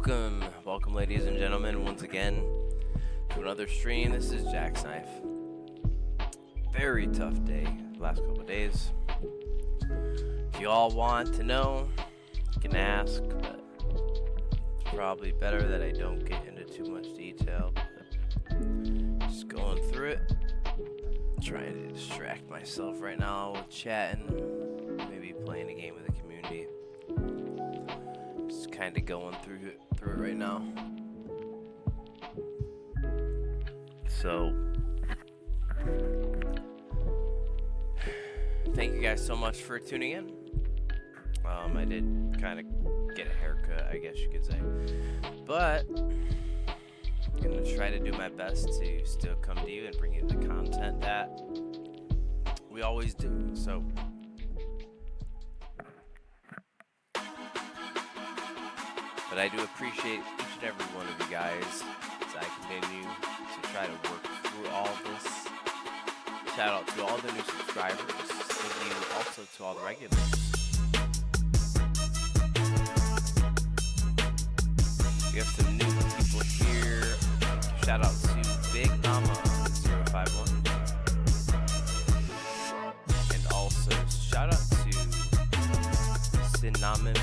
Welcome ladies and gentlemen, once again to another stream. This is Jack's Knife. Very tough day, last couple days. If you all want to know, you can ask, but it's probably better that I don't get into too much detail. But just going through it, trying to distract myself right now with chatting, maybe playing a game with the community. Just kind of going through it right now. So, thank you guys so much for tuning in. I did kind of get a haircut, I guess you could say, but I'm gonna try to do my best to still come to you and bring you the content that we always do. So. But I do appreciate each and every one of you guys as I continue to try to work through all this. Shout out to all the new subscribers. Thank you also to all the regulars. We have some new people here. Shout out to Big Mama 051. And also shout out to Cinnamon.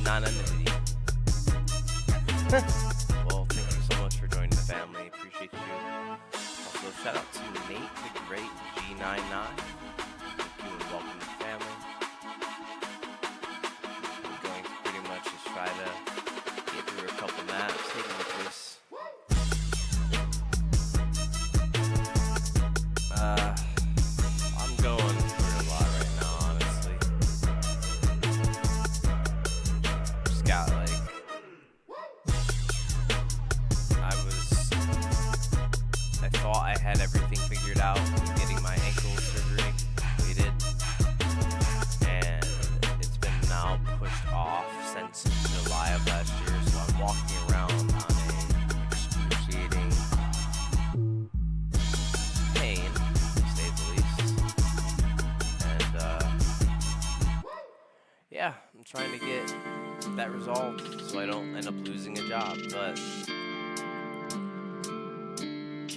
Anonymity. Well, thank you so much for joining the family. Appreciate you. Also, shout out to Nate the Great G99. Thank you and welcome to the family. I'm going to pretty much just try to get through a couple maps, taking with this. I'm going through a lot right now, honestly. Got like I thought I had everything figured out getting my ankle surgery completed, and it's been now pushed off since July of last year, so I'm walking around on a excruciating pain, to say the least. And yeah, I'm trying to get that resolved so I don't end up losing a job. But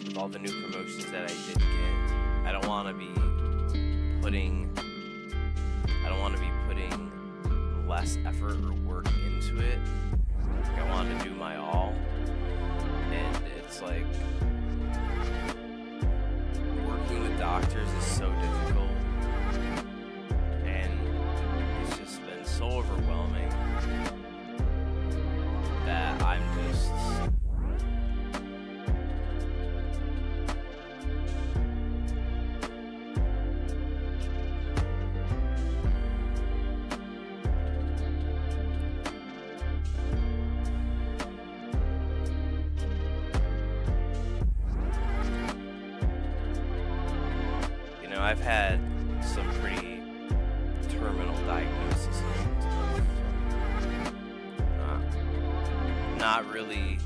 with all the new promotions that I did get, I don't want to be putting less effort or work into it. I want to do my all, and it's like working with doctors is so difficult, and it's just been so overwhelming that I'm just I've had some pretty terminal diagnoses. Not really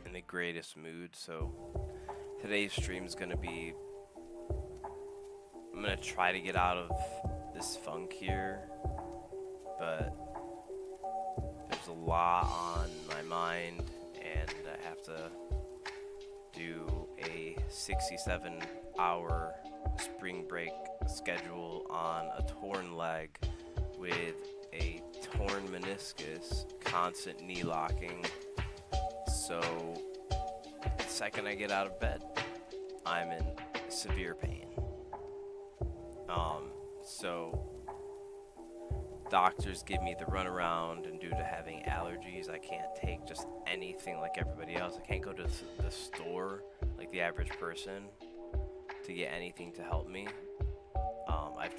in the greatest mood, so today's stream is gonna be, I'm gonna try to get out of this funk here, but there's a lot on my mind, and I have to do a 67-hour spring break schedule on a torn leg with a torn meniscus, constant knee locking. So the second I get out of bed, I'm in severe pain. So doctors give me the runaround, and due to having allergies, I can't take just anything like everybody else. I can't go to the store like the average person to get anything to help me. I've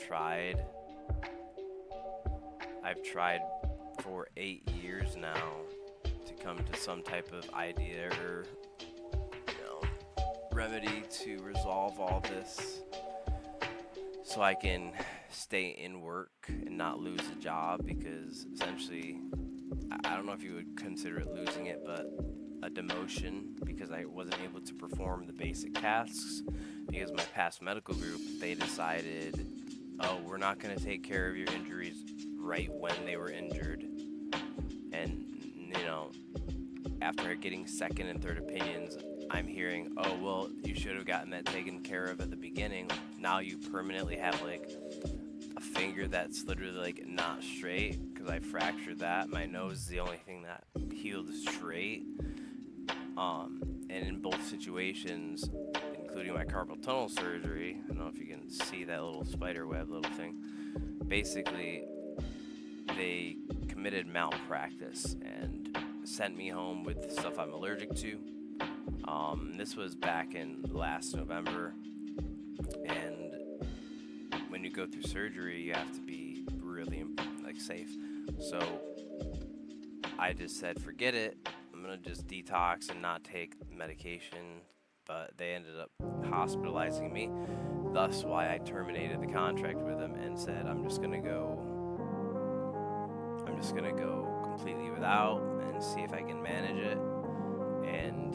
tried for 8 years now to come to some type of idea or, remedy to resolve all this so I can stay in work and not lose a job, because essentially, I don't know if you would consider it losing it, but a demotion, because I wasn't able to perform the basic tasks because my past medical group, they decided oh, we're not going to take care of your injuries right when they were injured. And, you know, after getting second and third opinions, I'm hearing, oh, well, you should have gotten that taken care of at the beginning. Now you permanently have, like, a finger that's literally, like, not straight because I fractured that. My nose is the only thing that healed straight. And in both situations, including my carpal tunnel surgery, I don't know if you can see that little spider web little thing. Basically, they committed malpractice and sent me home with stuff I'm allergic to. This was back in last November, and when you go through surgery, you have to be really like safe. So I just said, forget it. I'm gonna just detox and not take medication. But they ended up hospitalizing me. Thus, why I terminated the contract with them and said, I'm just gonna go completely without and see if I can manage it. And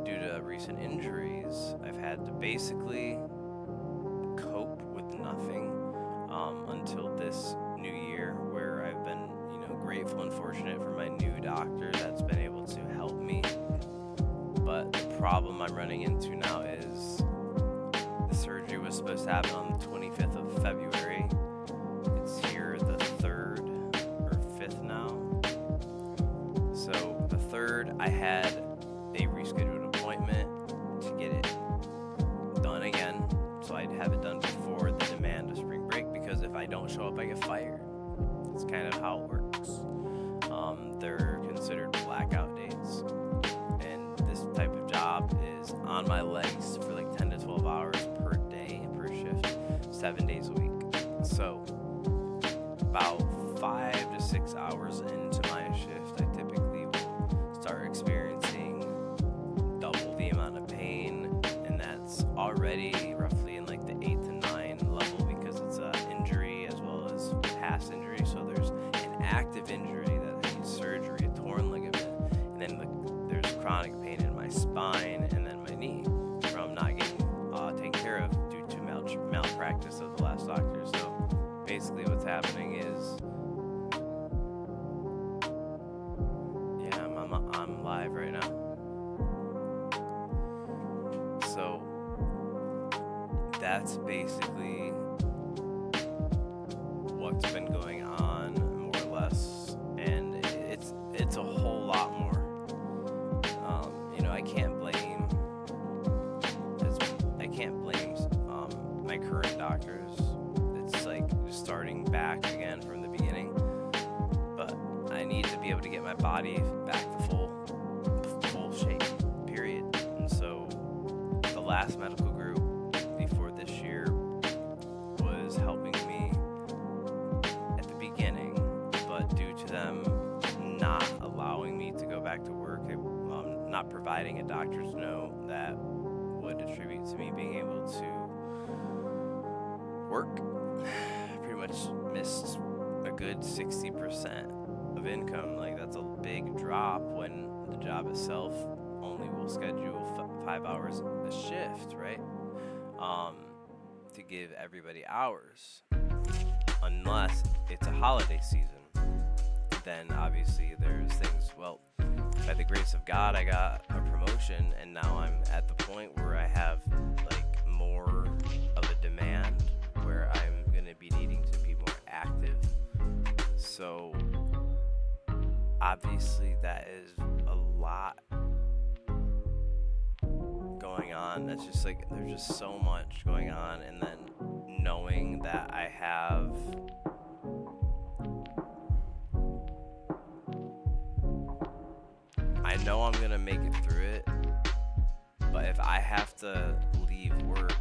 due to recent injuries, I've had to basically cope with nothing until this new year, where I've been, grateful and fortunate for my new doctor that's been able to help me. But the problem I'm running into now is the surgery was supposed to happen on the 25th of February. It's here the 3rd or 5th now. So the 3rd, I had a rescheduled appointment to get it done again. So I'd have it done before the demand of spring break, because if I don't show up, I get fired. That's kind of how it works. They're considered blackout dates. And this type of job is on my legs for like 10 to 12 hours per day, per shift, 7 days a week. So about 5 to 6 hours into my shift, I typically will start experiencing double the amount of pain, and that's already roughly in like the 8 to 9 level, because it's an injury as well as past injury. So there's an active injury that needs surgery, a torn ligament, and then there's chronic pain in my spine and then my knee from not getting taken care of due to malpractice of the last doctor. So basically what's happening is, I'm live right now. So that's basically what's been going on, more or less, and it's a whole lot more. I can't blame my current doctors. It's like starting back again from the beginning. But I need to be able to get my body back to full shape, period. And so the last medical group before this year was helping me at the beginning, but due to them not allowing me to go back to work, not providing a doctor's note that would attribute to me being able to work, I pretty much missed a good 60% of income. Like, that's a big drop when the job itself only will schedule 5 hours a shift, right? To give everybody hours, unless it's a holiday season. Then obviously there's things, well, by the grace of God, I got a promotion, and now I'm at the point where I have like more of a demand, where I'm going to be needing to be more active. So obviously that is a lot going on. That's just like, there's just so much going on. And then knowing that I know I'm gonna make it through it, but if I have to leave work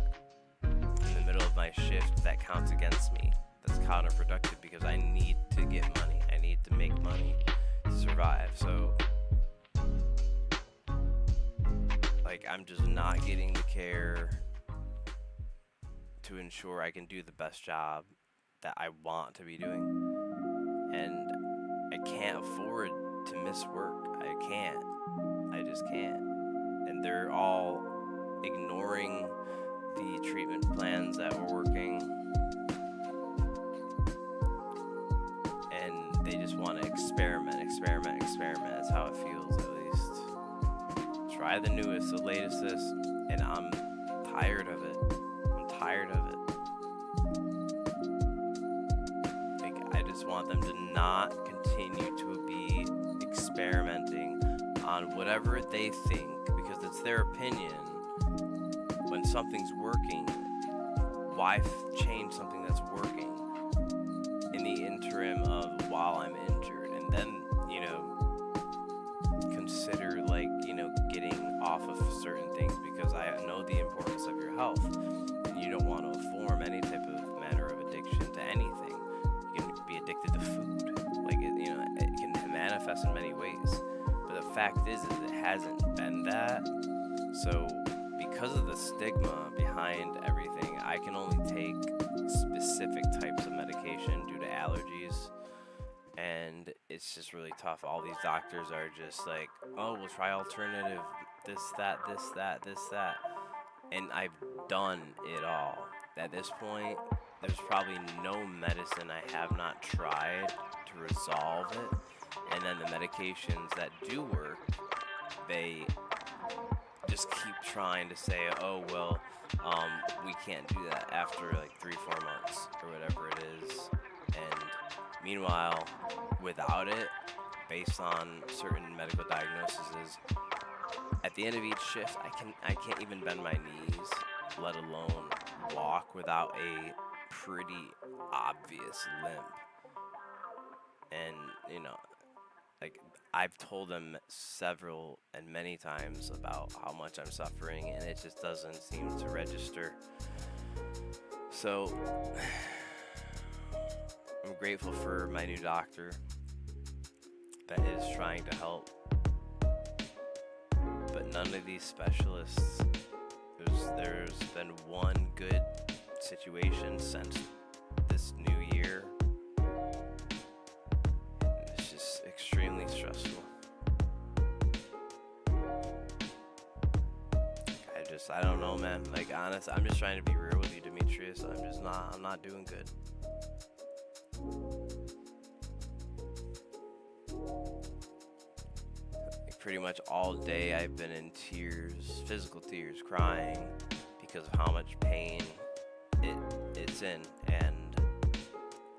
in the middle of my shift, that counts against me. That's counterproductive, because I need to get money. I need to make money to survive. So like, I'm just not getting the care to ensure I can do the best job that I want to be doing. And I can't afford to miss work. I just can't. And they're all ignoring the treatment plans that we're working. just want to experiment. That's how it feels, at least. Try the newest, the latest, and I'm tired of it. Like, I just want them to not continue to be experimenting on whatever they think, because it's their opinion. When something's working, why change something that's working in the interim of while I'm injured? And then, consider, like, getting off of certain things, because I know the importance of your health, and you don't want to form any type of manner of addiction to anything. You can be addicted to food, like it can manifest in many ways. But the fact is it hasn't been that. So because of the stigma behind everything, I can only take specific types of medication due to allergies. And it's just really tough. All these doctors are just like, oh, we'll try alternative, this, that. And I've done it all. At this point, there's probably no medicine I have not tried to resolve it. And then the medications that do work, they just keep trying to say, oh, well, we can't do that after like 3-4 months or whatever it is. And meanwhile, without it, based on certain medical diagnoses, at the end of each shift, I can't even bend my knees, let alone walk without a pretty obvious limp. And like, I've told them several and many times about how much I'm suffering, and it just doesn't seem to register. So I'm grateful for my new doctor that is trying to help. But none of these specialists, there's been one good situation since this new year. It's just extremely stressful. I don't know, man. Like, honest, I'm just trying to be real with you, Demetrius. I'm not doing good. Like, pretty much all day I've been in tears, physical tears, crying because of how much pain it's in. And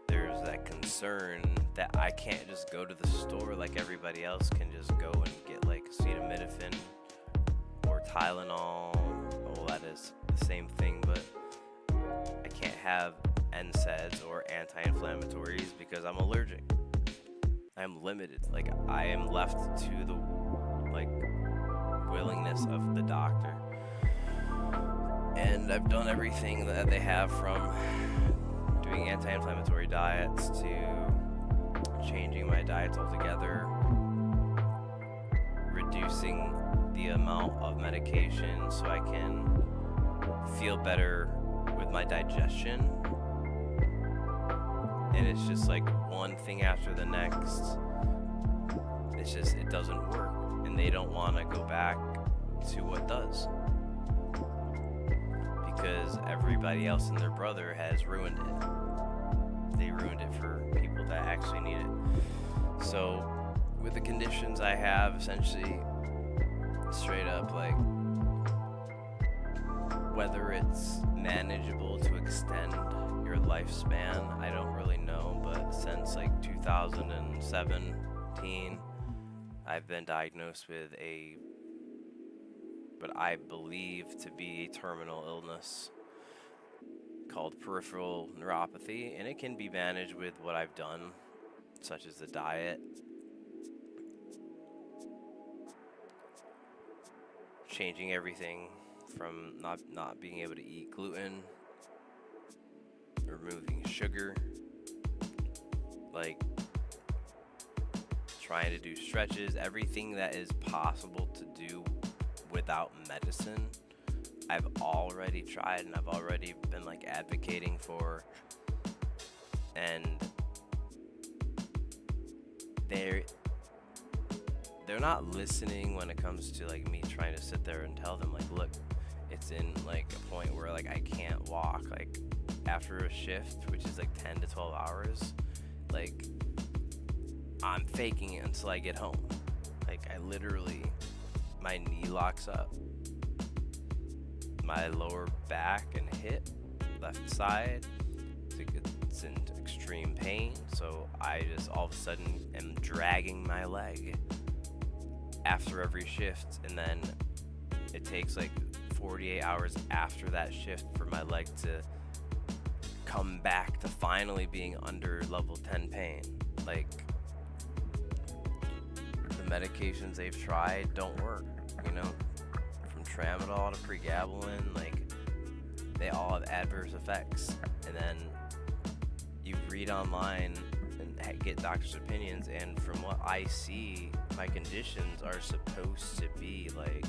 there's that concern that I can't just go to the store like everybody else can just go and get like acetaminophen or Tylenol. Well, that is the same thing, but I can't have NSAIDs or anti-inflammatories because I'm allergic. I'm limited. Like, I am left to the willingness of the doctor. And I've done everything that they have, from doing anti-inflammatory diets to changing my diets altogether, reducing the amount of medication so I can feel better with my digestion. And it's just like one thing after the next. It doesn't work. And they don't want to go back to what does. Because everybody else and their brother has ruined it. They ruined it for people that actually need it. So with the conditions I have, essentially, straight up, like, whether it's manageable to extend your lifespan, I don't really know, but since like 2017, I've been diagnosed with what I believe to be a terminal illness called peripheral neuropathy, and it can be managed with what I've done, such as the diet, changing everything from not being able to eat gluten, removing sugar, like trying to do stretches, everything that is possible to do without medicine. I've already tried and I've already been like advocating for, and they're not listening when it comes to like me trying to sit there and tell them, like, look, it's in like a point where like I can't walk, like after a shift, which is like 10 to 12 hours, like I'm faking it until I get home. Like, I literally, my knee locks up, my lower back and hip, left side, it's in extreme pain. So I just all of a sudden am dragging my leg after every shift, and then it takes like 48 hours after that shift for my leg to come back to finally being under level 10 pain. Like, the medications they've tried don't work, you know, from tramadol to pregabalin, like, they all have adverse effects. And then you read online and get doctors' opinions, and from what I see, my conditions are supposed to be like,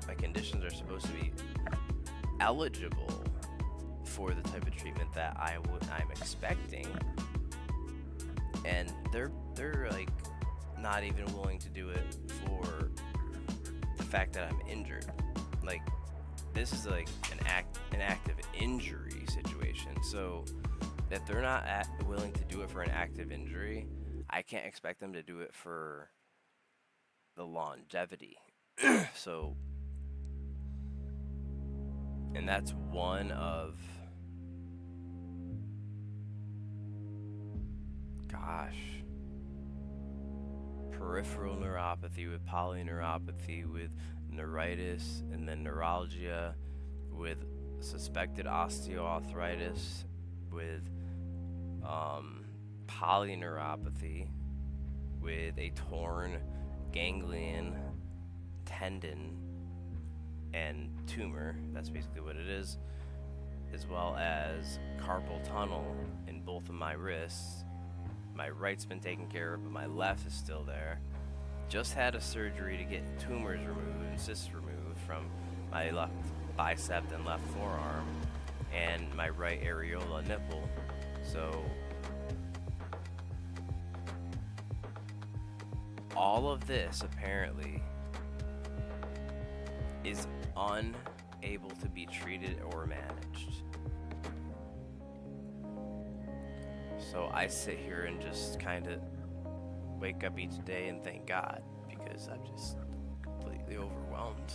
my conditions are supposed to be eligible for the type of treatment that I'm expecting, and they're like not even willing to do it for the fact that I'm injured. Like, this is like an active injury situation. So if they're not willing to do it for an active injury, I can't expect them to do it for the longevity. So, and that's one of, peripheral neuropathy, with polyneuropathy, with neuritis, and then neuralgia, with suspected osteoarthritis, with polyneuropathy, with a torn ganglion tendon and tumor, that's basically what it is, as well as carpal tunnel in both of my wrists. My right's been taken care of, but my left is still there. Just had a surgery to get tumors removed and cysts removed from my left bicep and left forearm and my right areola nipple. So all of this apparently is unable to be treated or managed. So I sit here and just kind of wake up each day and thank God, because I'm just completely overwhelmed.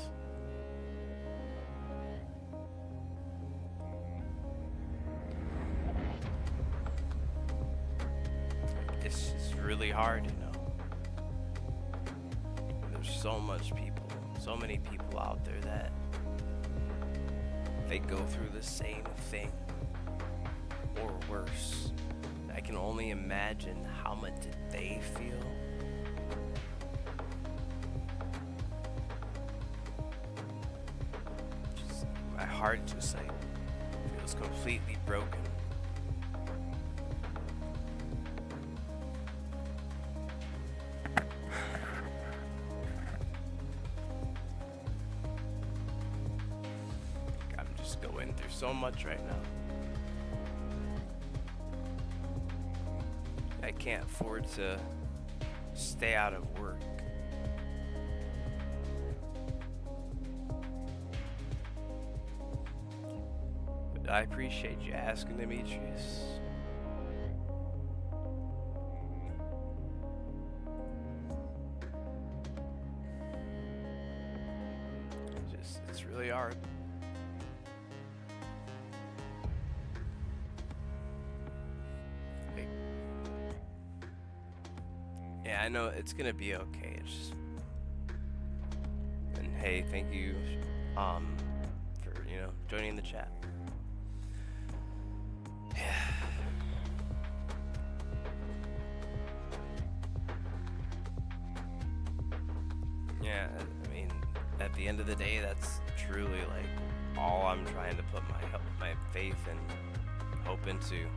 It's just really hard, you know. There's so many people out there that they go through the same thing or worse. I can only imagine how much did they feel. Just, my heart just like feels completely broken. I'm just going through so much right now. I can't afford to stay out of work. But I appreciate you asking, Demetrius. It's really hard. Yeah, I know it's gonna be okay. It's just, and hey, thank you, for joining the chat. Yeah. Yeah, I mean, at the end of the day, that's truly like all I'm trying to put my faith and hope into.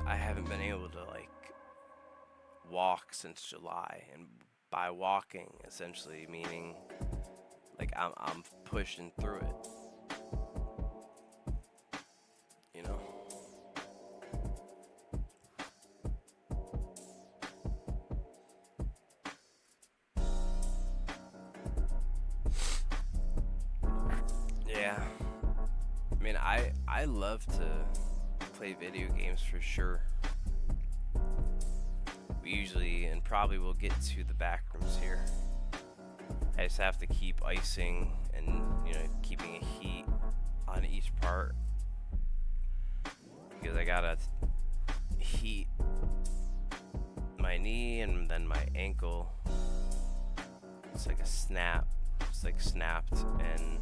I haven't been able to like walk since July, and by walking essentially meaning like I'm pushing through it, you know. Yeah. I mean, I love to play video games for sure. We usually, and probably will get to the Backrooms here. I just have to keep icing and, you know, keeping a heat on each part, because I gotta heat my knee and then my ankle. It's like a snap. It's like snapped, and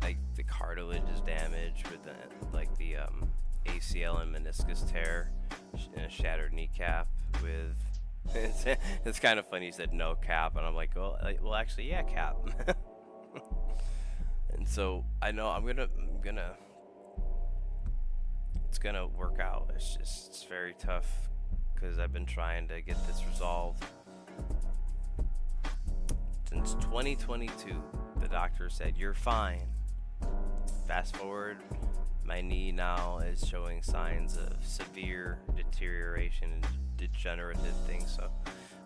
like the cartilage is damaged with the ACL and meniscus tear and a shattered kneecap. With it's kind of funny. He said no cap, and I'm like, well, actually, yeah, cap. And so I know it's gonna work out. It's very tough because I've been trying to get this resolved since 2022. The doctor said you're fine. Fast forward, my knee now is showing signs of severe deterioration and degenerative things. So,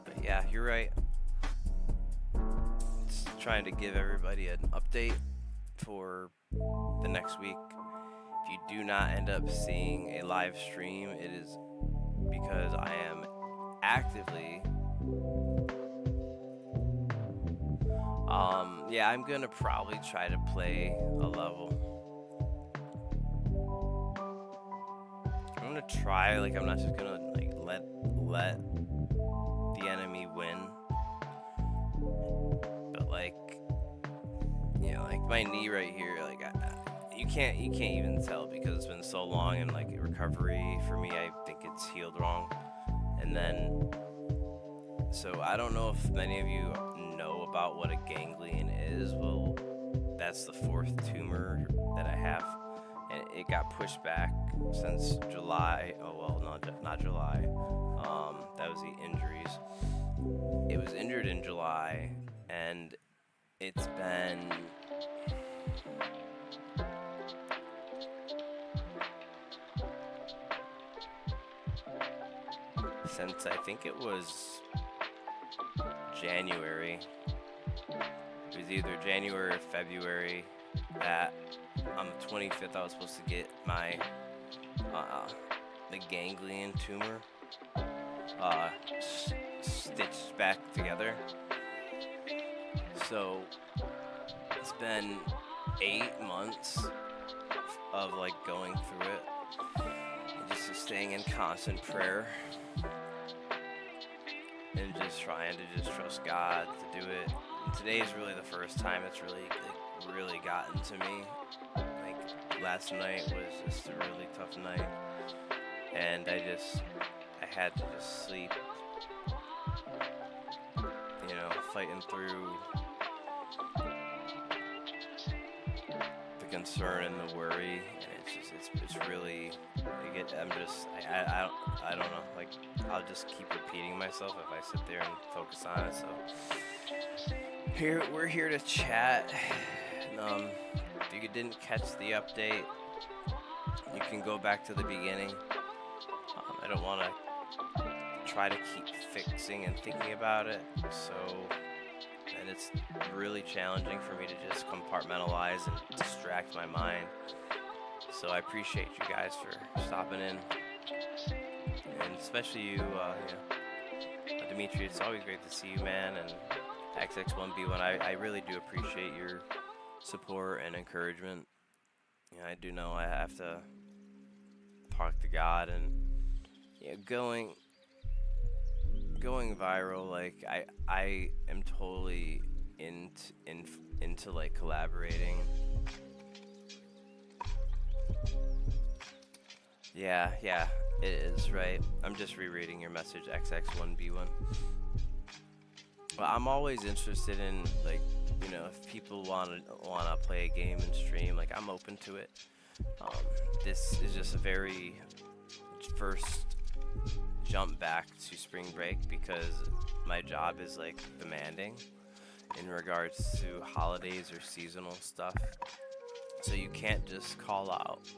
but yeah, you're right. Just trying to give everybody an update for the next week. If you do not end up seeing a live stream, it is because I am actively yeah, I'm gonna probably try to play a level. I'm gonna try, like, I'm not just gonna like let the enemy win, but like, you know, like my knee right here, like you can't even tell because it's been so long, and like recovery for me, I think it's healed wrong. And then, so I don't know if many of you know about what a ganglion is. Well, that's the 4th tumor that I have, and it got pushed back since July. Oh well, no, not July. That was the injuries. It was injured in July, and it's been since, I think it was January. It was either January or February that on the 25th I was supposed to get my the ganglion tumor stitched back together. So it's been 8 months of like going through it and just staying in constant prayer and just trying to just trust God to do it. And today is really the first time it's really gotten to me. Like last night was just a really tough night, and I had to just sleep, you know, fighting through the concern and the worry, and it's really, I don't know, like I'll just keep repeating myself if I sit there and focus on it. So we're here to chat. If you didn't catch the update, you can go back to the beginning. I don't want to try to keep fixing and thinking about it, and it's really challenging for me to just compartmentalize and distract my mind. So I appreciate you guys for stopping in, and especially you, Dimitri. It's always great to see you, man, and XX1B1. I really do appreciate your support and encouragement. You know, I do know I have to talk to God, and you know, going viral. Like I am totally into like collaborating. Yeah, it is, right? I'm just rereading your message, XX1B1. Well, I'm always interested in, like, you know, if people wanna play a game and stream, like, I'm open to it. This is just a very first jump back to spring break because my job is like demanding in regards to holidays or seasonal stuff. So you can't just call out.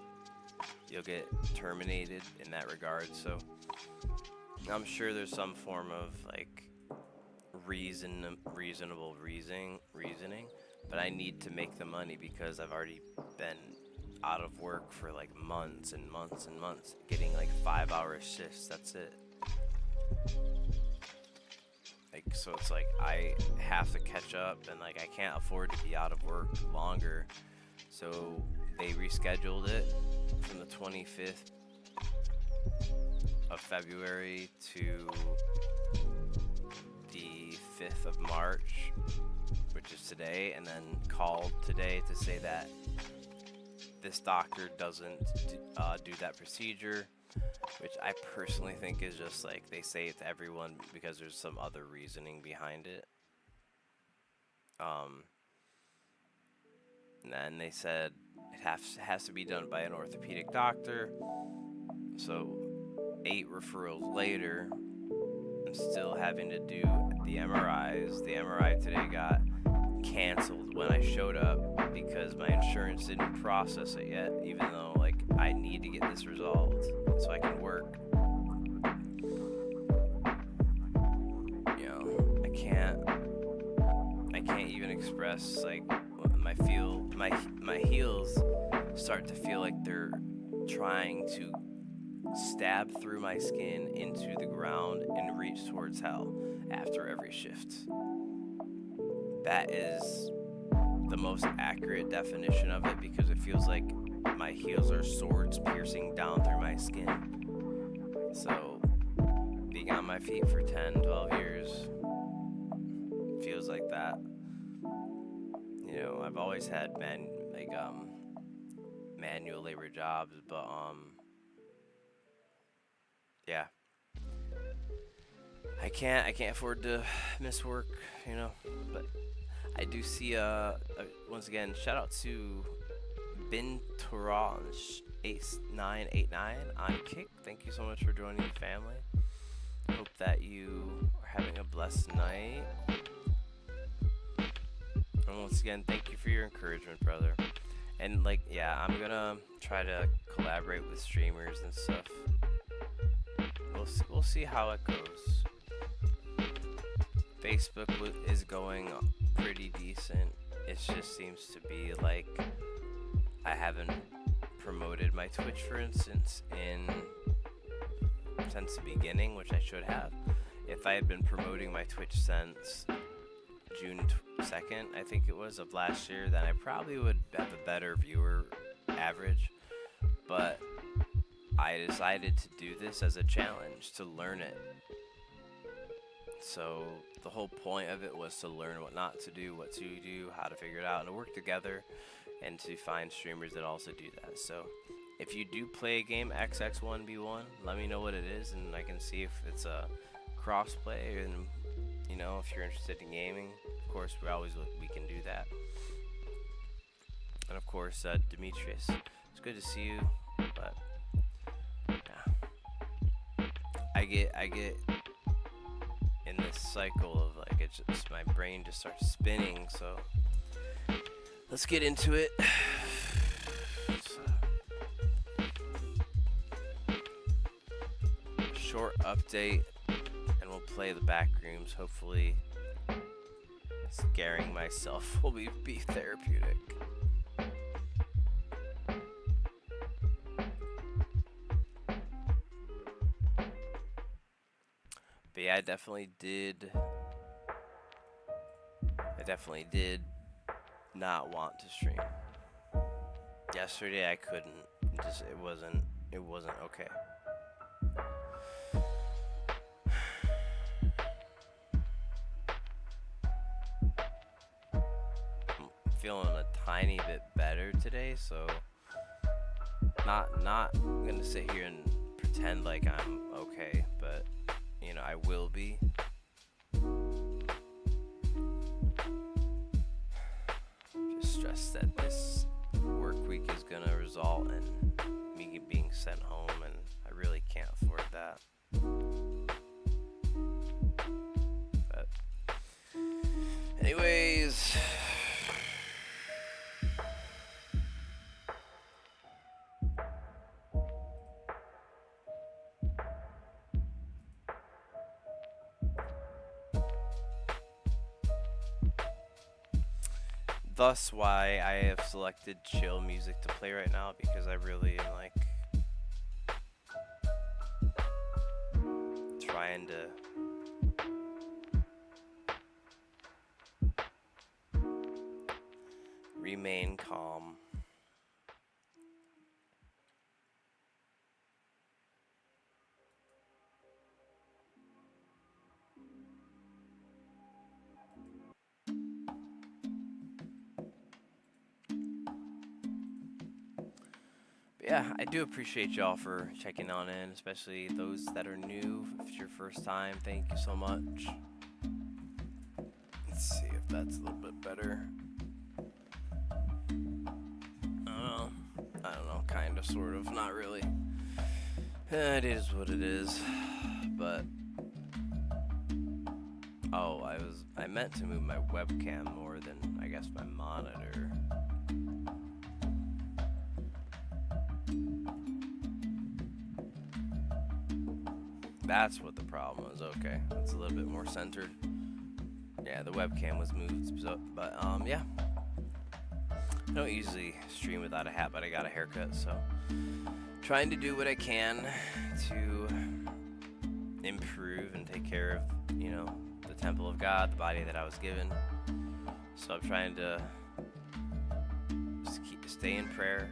You'll get terminated in that regard. So I'm sure there's some form of like reasonable reasoning, but I need to make the money because I've already been out of work for like months and months and months, getting like 5-hour shifts. That's it. Like, so it's like I have to catch up, and like I can't afford to be out of work longer. So they rescheduled it from the 25th of February to the 5th of March, which is today, and then called today to say that this doctor doesn't do that procedure, which I personally think is just like they say it to everyone because there's some other reasoning behind it. And then they said it has to be done by an orthopedic doctor. So 8 referrals later, I'm still having to do the MRIs. The MRI today got canceled when I showed up because my insurance didn't process it yet, even though like I need to get this resolved so I can work. You know, I can't even express like my heels start to feel like they're trying to stab through my skin into the ground and reach towards hell after every shift. That is the most accurate definition of it, because it feels like my heels are swords piercing down through my skin. So being on my feet for 10, 12 years feels like that. You know, I've always had manual labor jobs, but yeah, I can't afford to miss work, you know. But I do see once again, shout out to Binturange8989 on Kick. Thank you so much for joining the family. Hope that you are having a blessed night. And once again, thank you for your encouragement, brother. And like, yeah, I'm gonna try to collaborate with streamers and stuff. We'll see how it goes. Facebook is going pretty decent. It just seems to be like I haven't promoted my Twitch, for instance, since the beginning, which I should have. If I had been promoting my Twitch since June 2nd, I think it was, of last year, then I probably would have a better viewer average. But I decided to do this as a challenge to learn it. So the whole point of it was to learn what not to do, what to do, how to figure it out, and to work together, and to find streamers that also do that. So if you do play a game XX1v1, let me know what it is, and I can see if it's a crossplay, and you know, if you're interested in gaming, of course, we can do that. And of course, Demetrius, it's good to see you, but yeah, I get in this cycle of like, it's just, my brain just starts spinning. So let's get into it. Short update, and we'll play the Backrooms. Hopefully scaring myself will be therapeutic. But yeah, I definitely did not want to stream. Yesterday I couldn't. It wasn't okay. I'm feeling a tiny bit better today, so not gonna sit here and pretend like I'm okay, but you know, I will be. Just stressed that this work week is gonna result in me being sent home, and I really can't afford that. But anyways, thus why I have selected chill music to play right now, because I really am like trying to remain calm. But yeah, I do appreciate y'all for checking on in, especially those that are new. If it's your first time, thank you so much. Let's see if that's a little bit better. I don't know, kind of, sort of, not really. It is what it is. But oh, I meant to move my webcam more than, I guess, my monitor. That's what the problem was. Okay, it's a little bit more centered. Yeah, the webcam was moved, so, but yeah. I don't usually stream without a hat, but I got a haircut, so trying to do what I can to improve and take care of, you know, the temple of God, the body that I was given. So I'm trying to just stay in prayer.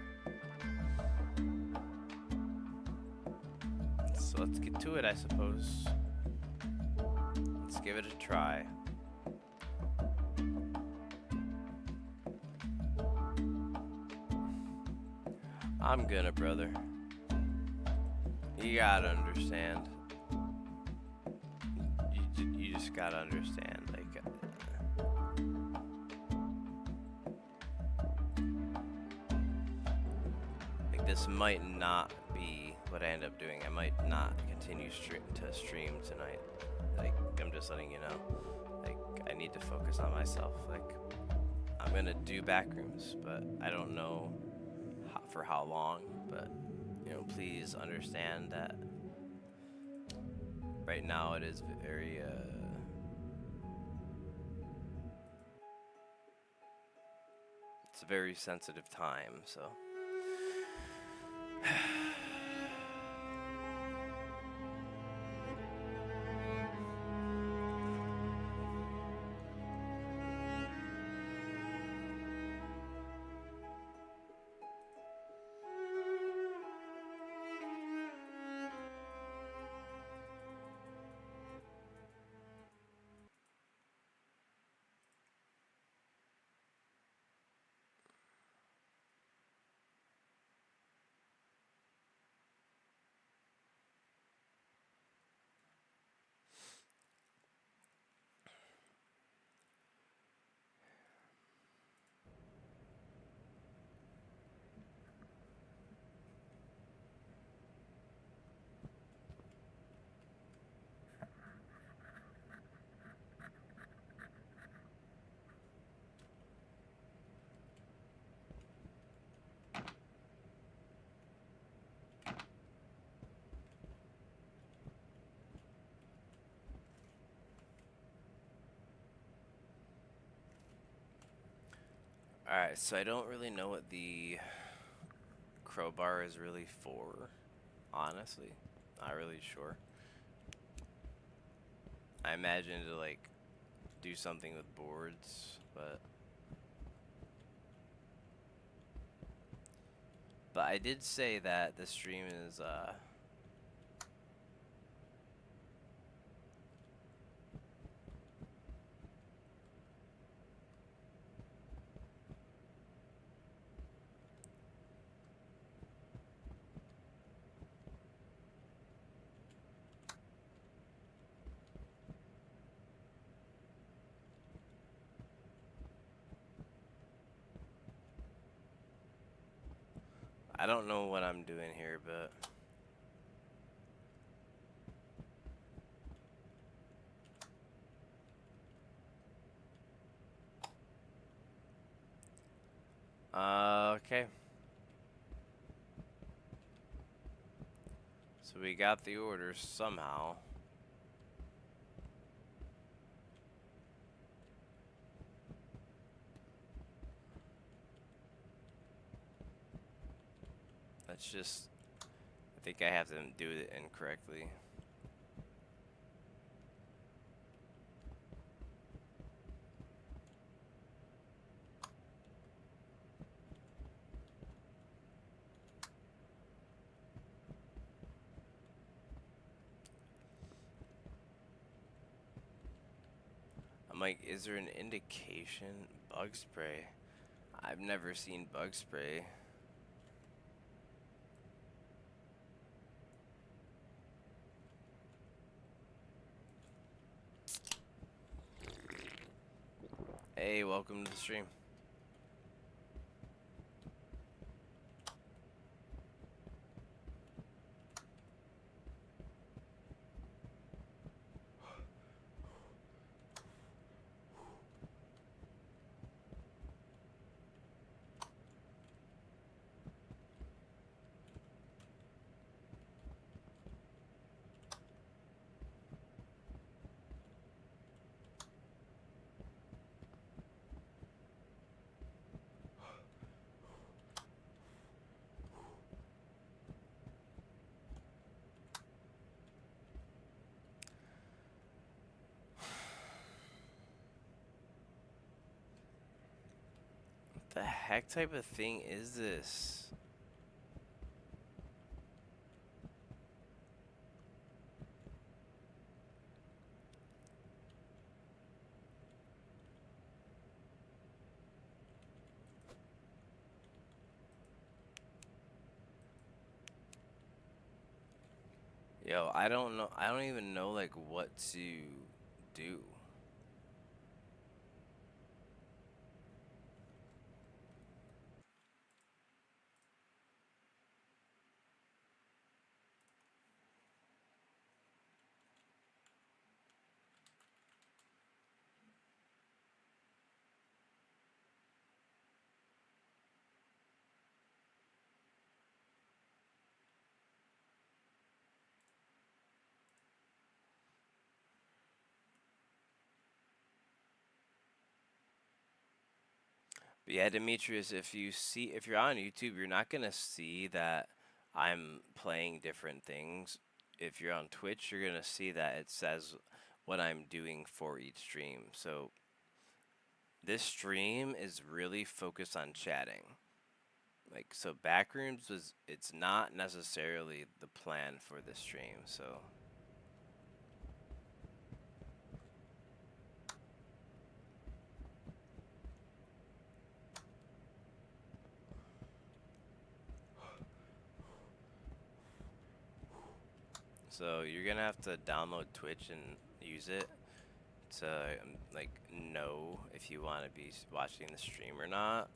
So let's get to it, I suppose. Let's give it a try. I'm gonna, brother. You gotta understand. You just gotta understand, like, this might not be what I end up doing. I might not continue to stream tonight. Like, I'm just letting you know. Like, I need to focus on myself. Like, I'm gonna do Backrooms, but I don't know for how long. But, you know, please understand that right now it is very it's a very sensitive time, so alright, so I don't really know what the crowbar is really for, honestly. Not really sure. I imagine to, like, do something with boards, but I did say that the stream is I don't know what I'm doing here, but okay. So we got the orders somehow. It's just, I think I have to do it incorrectly. I'm like, is there an indication? Bug spray. I've never seen bug spray. Hey, welcome to the stream. The heck type of thing is this? Yo, I don't know. I don't even know like what to do. But yeah, Demetrius, if you're on YouTube, you're not gonna see that I'm playing different things. If you're on Twitch, you're gonna see that it says what I'm doing for each stream. So this stream is really focused on chatting. Like, so Backrooms it's not necessarily the plan for this stream, so. So you're gonna have to download Twitch and use it to like know if you want to be watching the stream or not,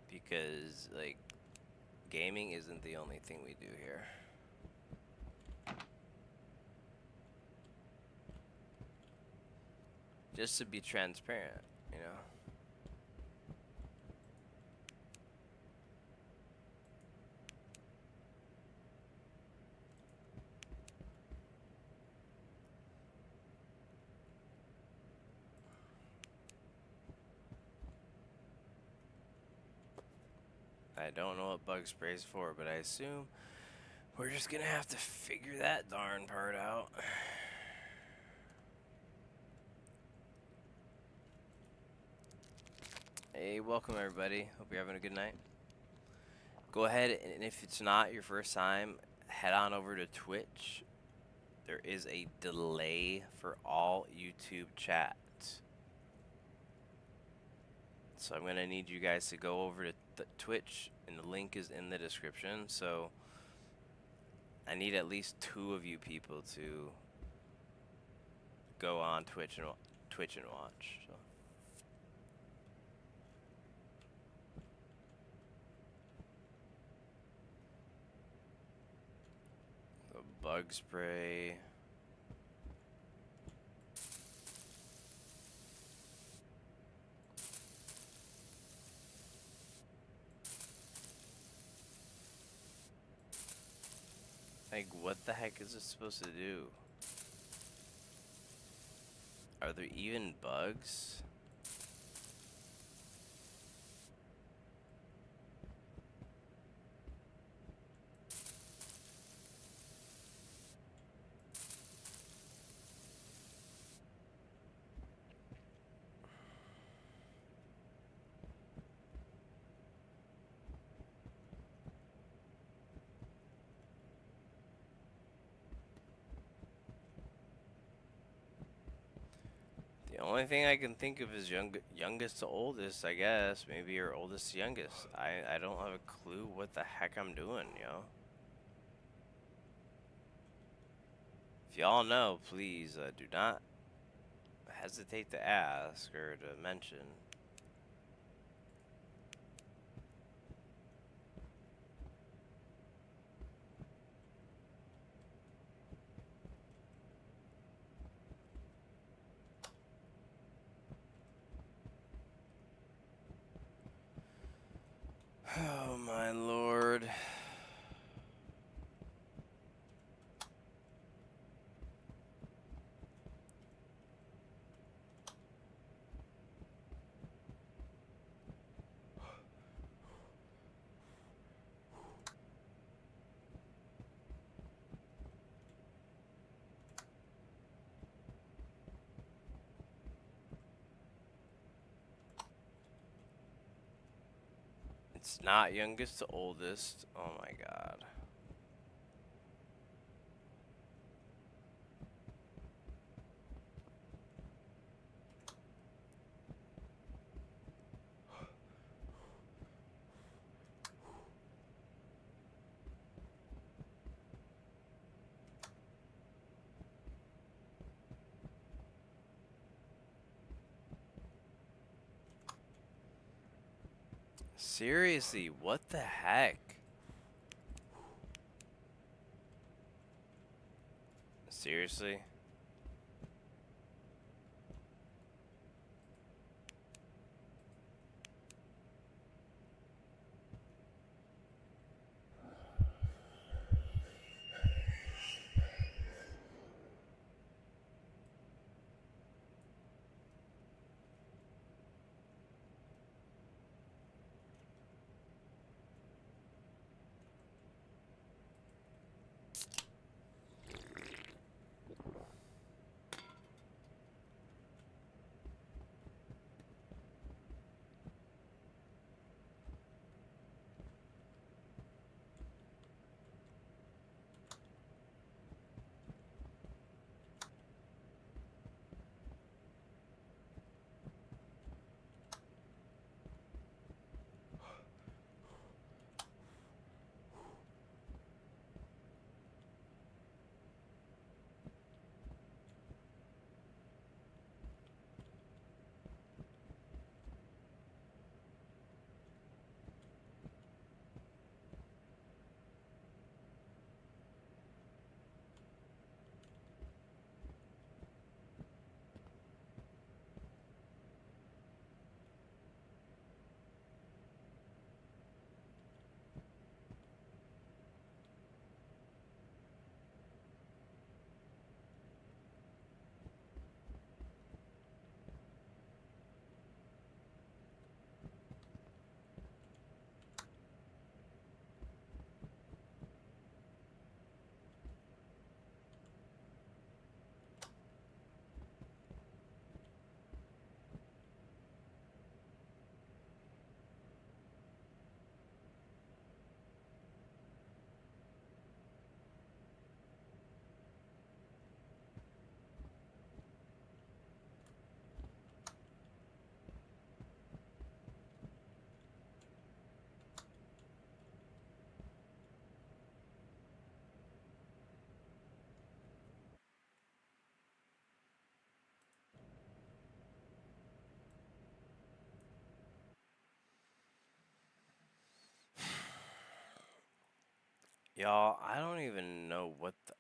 because like gaming isn't the only thing we do here. Just to be transparent, you know. I don't know what bug spray is for, but I assume we're just gonna have to figure that darn part out. Hey, welcome everybody. Hope you're having a good night. Go ahead, and if it's not your first time, head on over to Twitch. There is a delay for all YouTube chat. So I'm gonna need you guys to go over to Twitch, and the link is in the description. So I need at least 2 of you people to go on Twitch and watch. So. The bug spray. Like, what the heck is this supposed to do? Are there even bugs? only thing I can think of is youngest to oldest, I guess. Maybe your oldest to youngest. I don't have a clue what the heck I'm doing, yo. If y'all know, please do not hesitate to ask or to mention. Oh my lord. It's not youngest to oldest. Oh my god. Seriously, what the heck? Seriously? Y'all, I don't even know what the...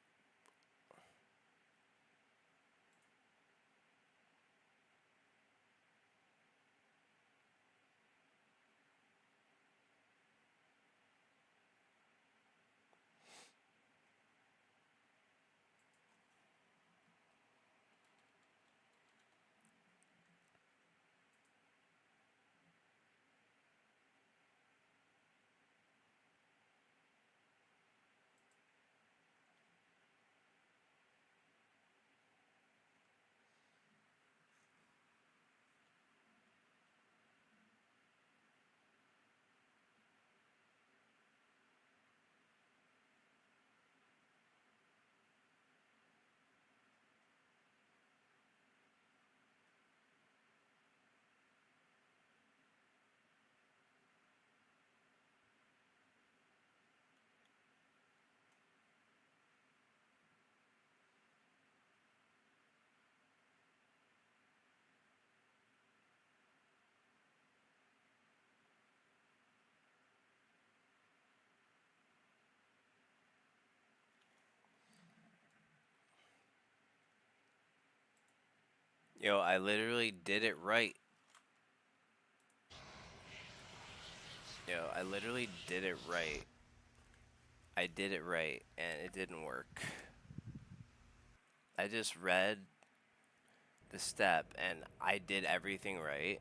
Yo, I literally did it right. Yo, I literally did it right. I did it right, and it didn't work. I just read the step, and I did everything right,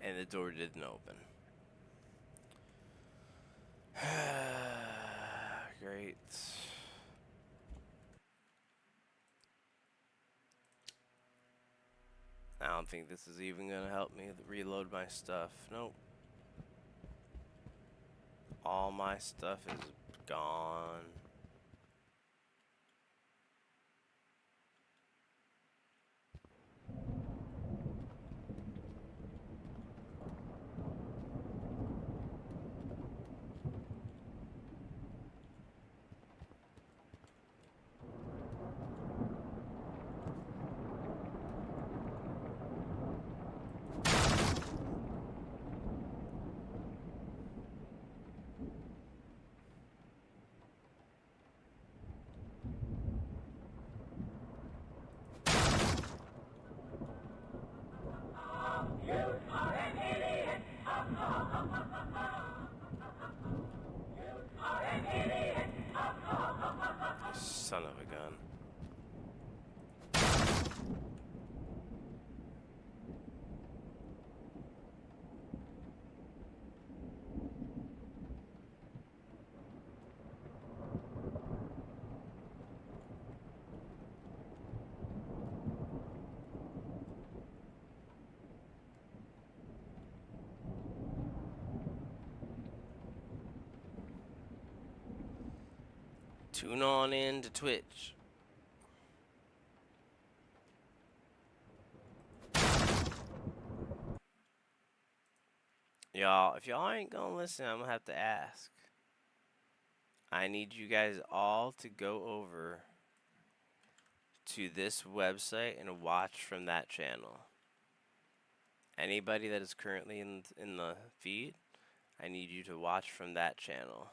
and the door didn't open. Great. I don't think this is even gonna help me reload my stuff. Nope. All my stuff is gone. Son of a gun. Tune on in to Twitch. Y'all, if y'all ain't gonna listen, I'm gonna have to ask. I need you guys all to go over to this website and watch from that channel. Anybody that is currently in the feed, I need you to watch from that channel.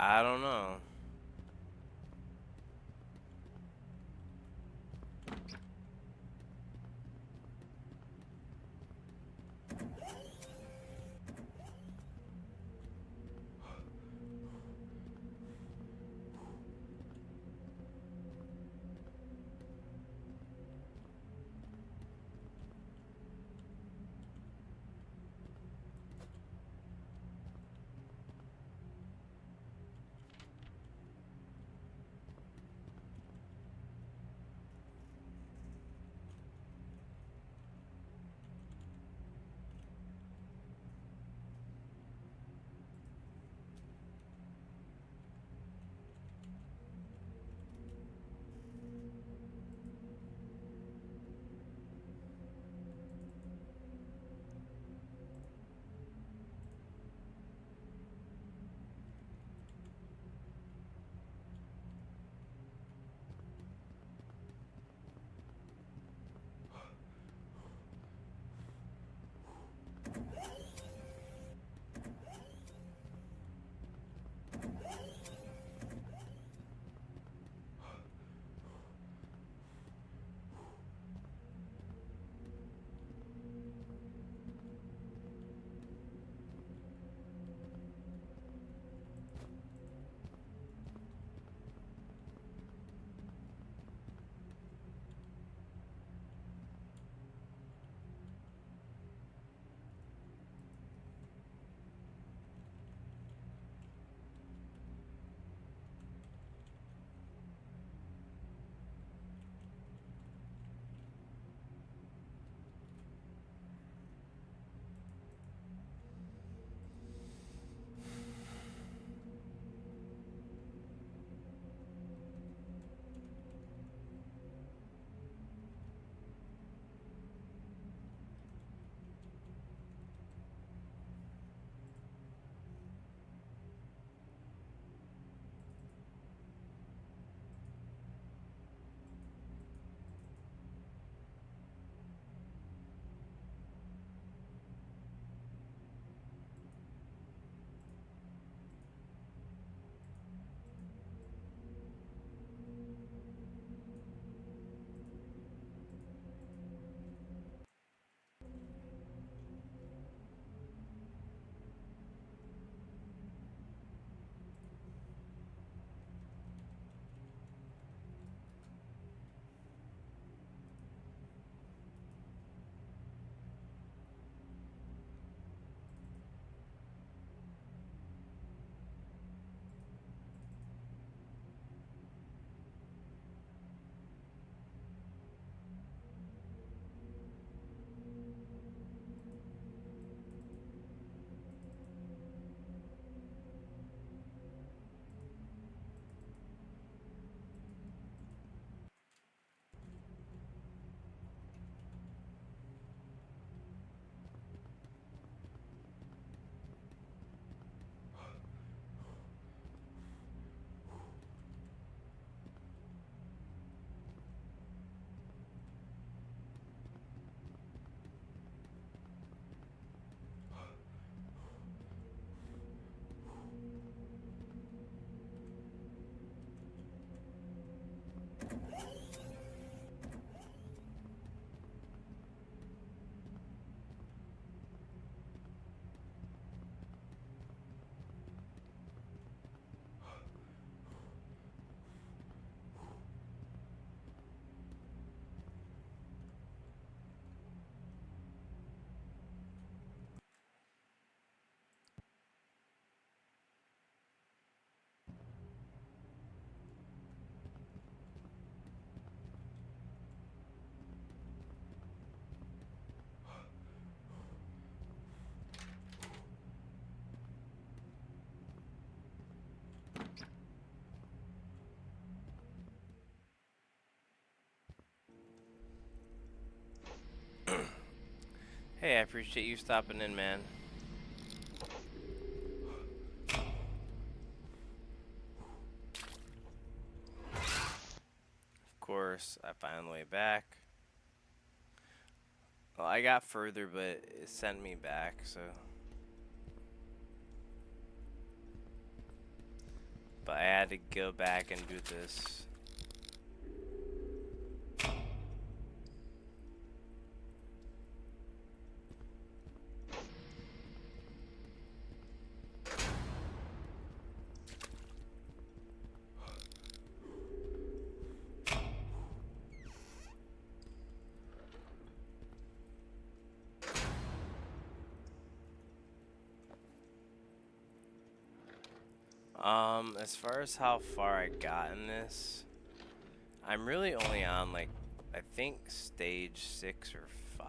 I don't know. Hey, I appreciate you stopping in, man. Of course, I found the way back. Well, I got further, but it sent me back, so. but I had to go back and do this. As far as how far I got in this, I'm really only on like, I think stage 6 or 5.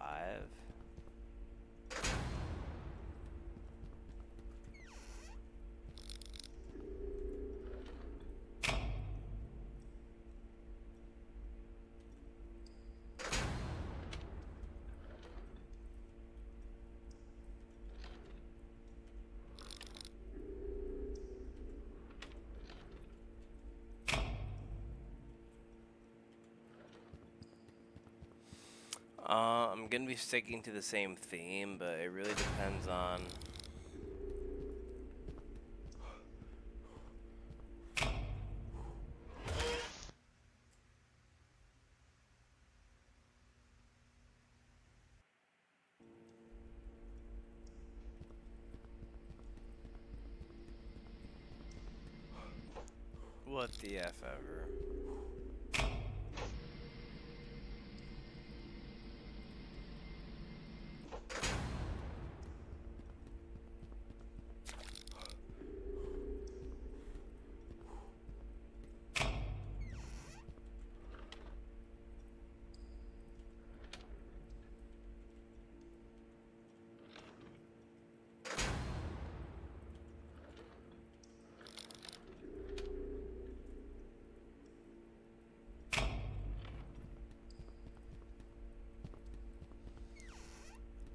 I'm gonna be sticking to the same theme, but it really depends on what the F ever.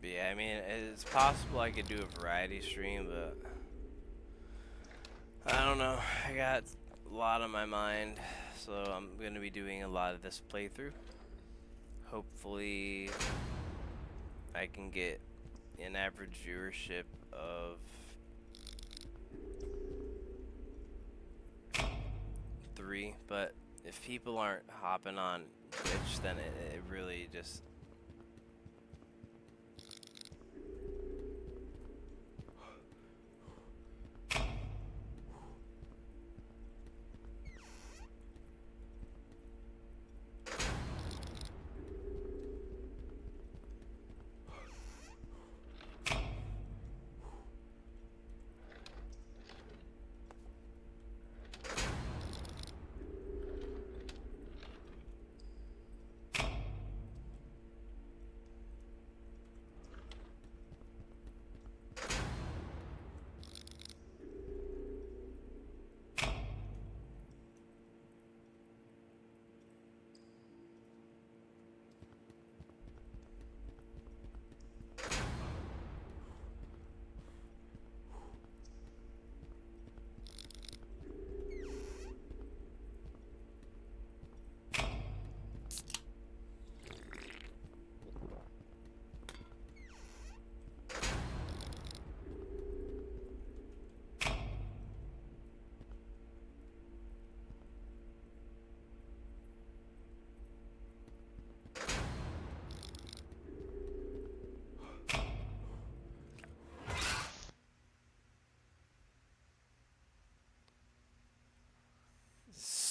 But yeah, I mean, it's possible I could do a variety stream, but I don't know. I got a lot on my mind, so I'm gonna be doing a lot of this playthrough. Hopefully, I can get an average viewership of 3, but if people aren't hopping on Twitch, then it really just...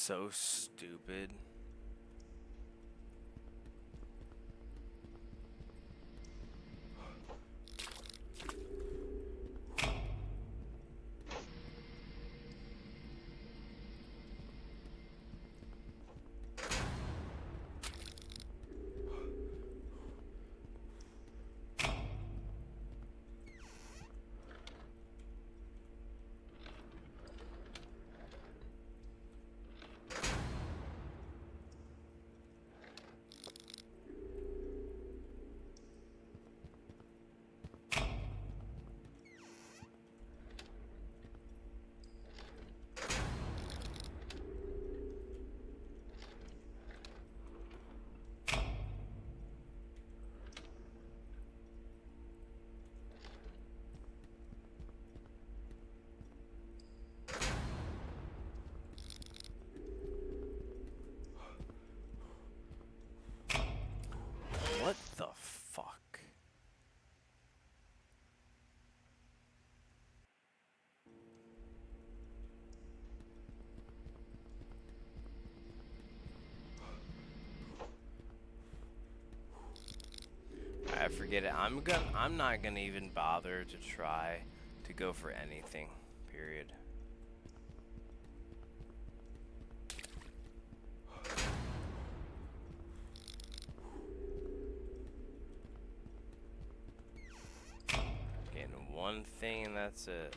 so stupid. forget it. I'm not gonna even bother to try to go for anything. Period. Getting one thing and that's it.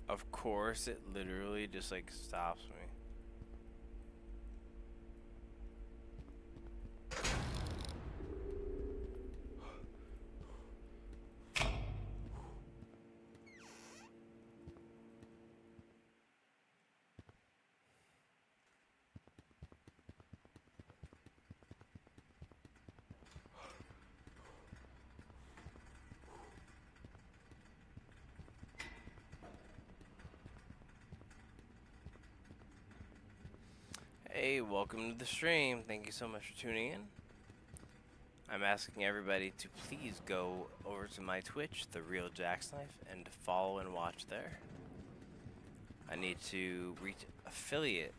Of course, it literally just like stops me. Hey, welcome to the stream. Thank you so much for tuning in. I'm asking everybody to please go over to my Twitch, The Real Jacksknife, and follow and watch there. I need to reach affiliate.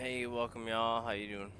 Hey, welcome y'all. How you doing?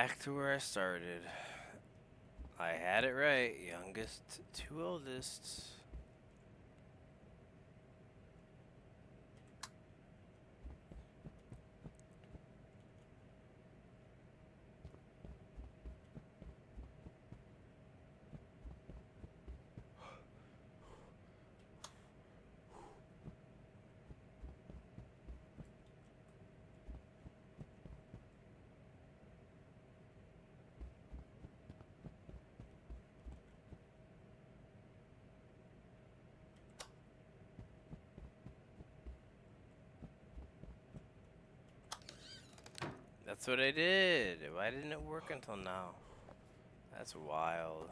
back to where I started. I had it right. Youngest to oldest. That's what I did. Why didn't it work until now? That's wild.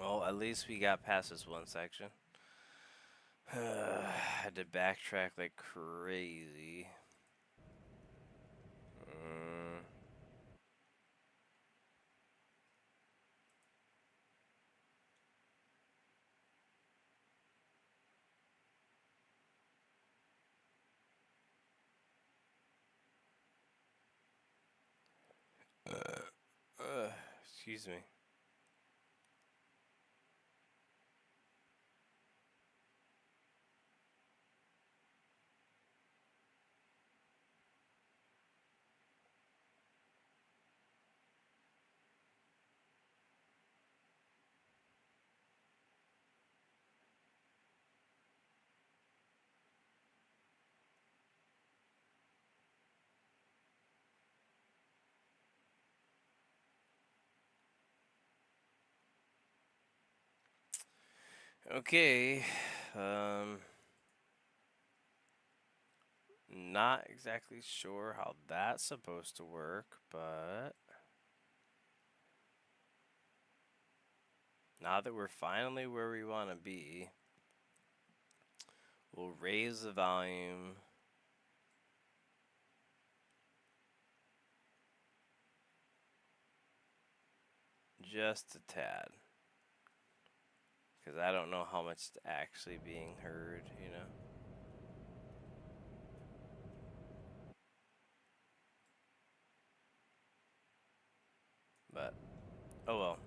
Well, at least we got past this one section. Had to backtrack like crazy. Mm. Excuse me. Okay. Not exactly sure how that's supposed to work, but now that we're finally where we want to be, we'll raise the volume just a tad. Because I don't know how much is actually being heard, you know? But, oh well.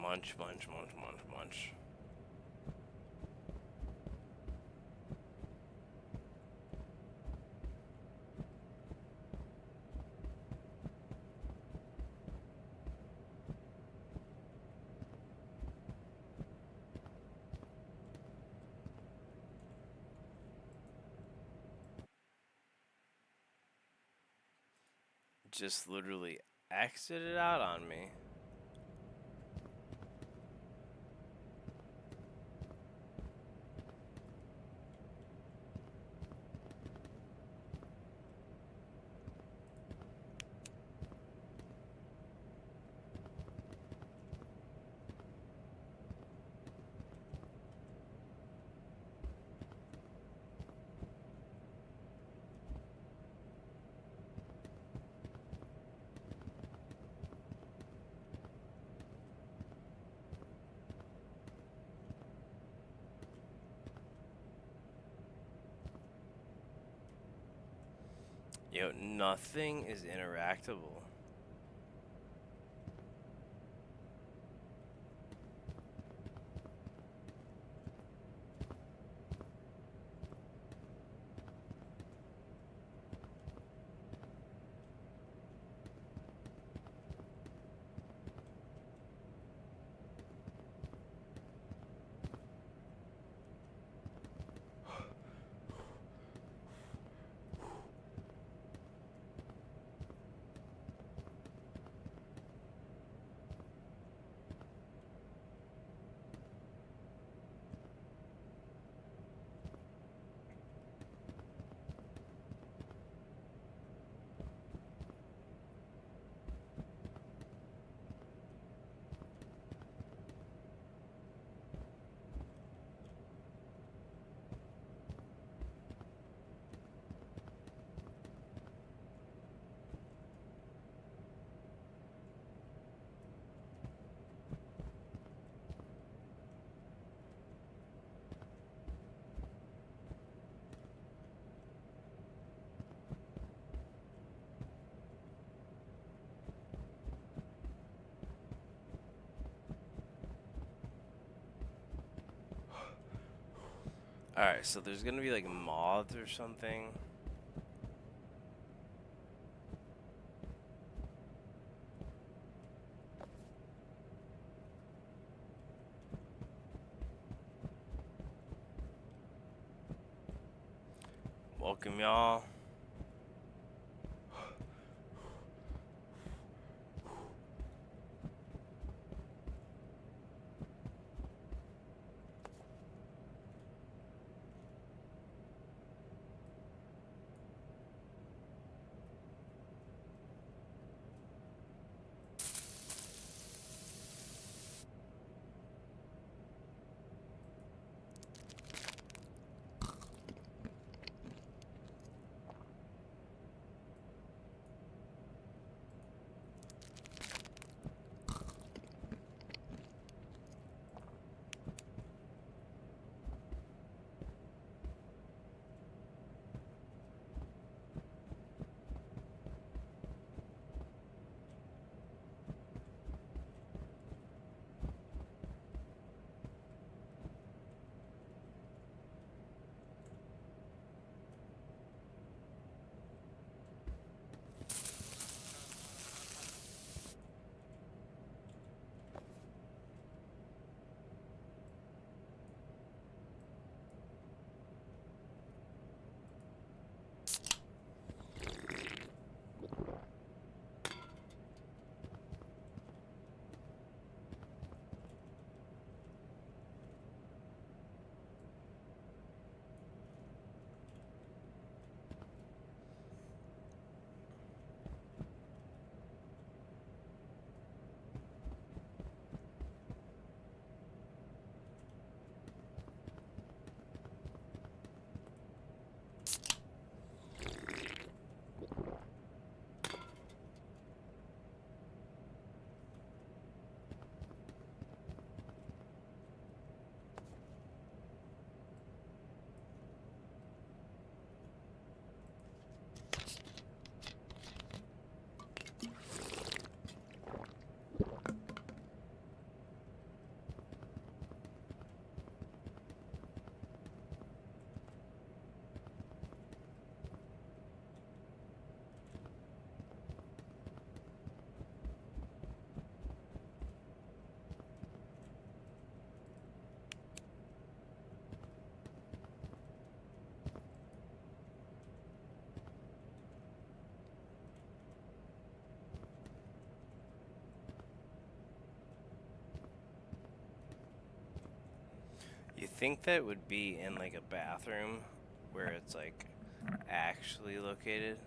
Munch, munch, munch, munch, munch. Just literally exited out on me. Yo, nothing is interactable. Alright, so there's gonna be like moths or something. Welcome, y'all. You think that would be in like a bathroom where it's like actually located?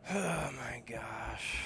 Oh my gosh.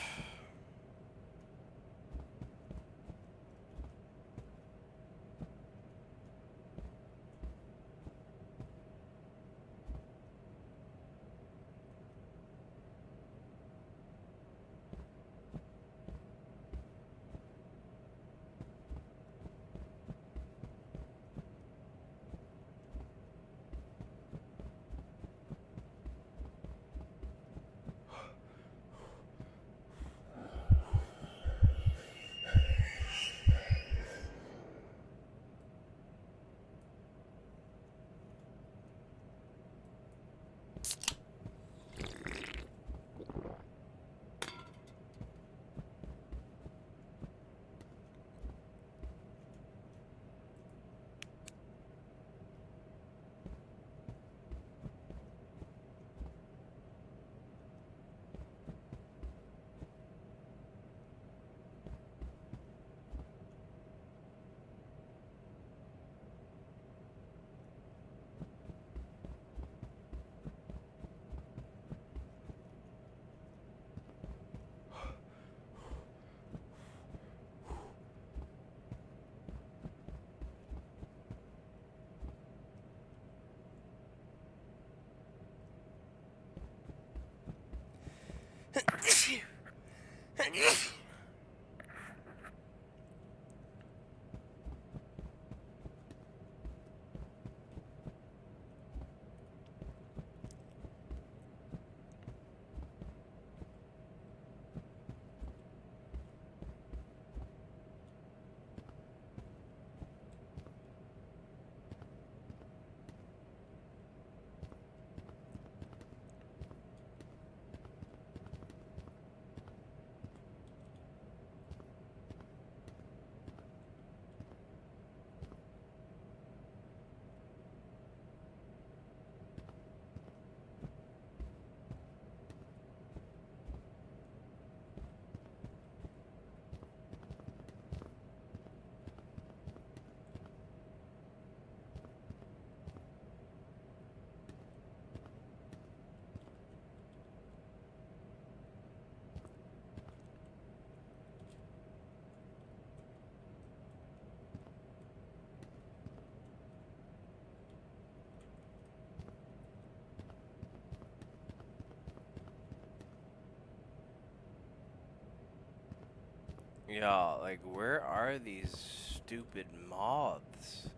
Yeah, like, where are these stupid moths?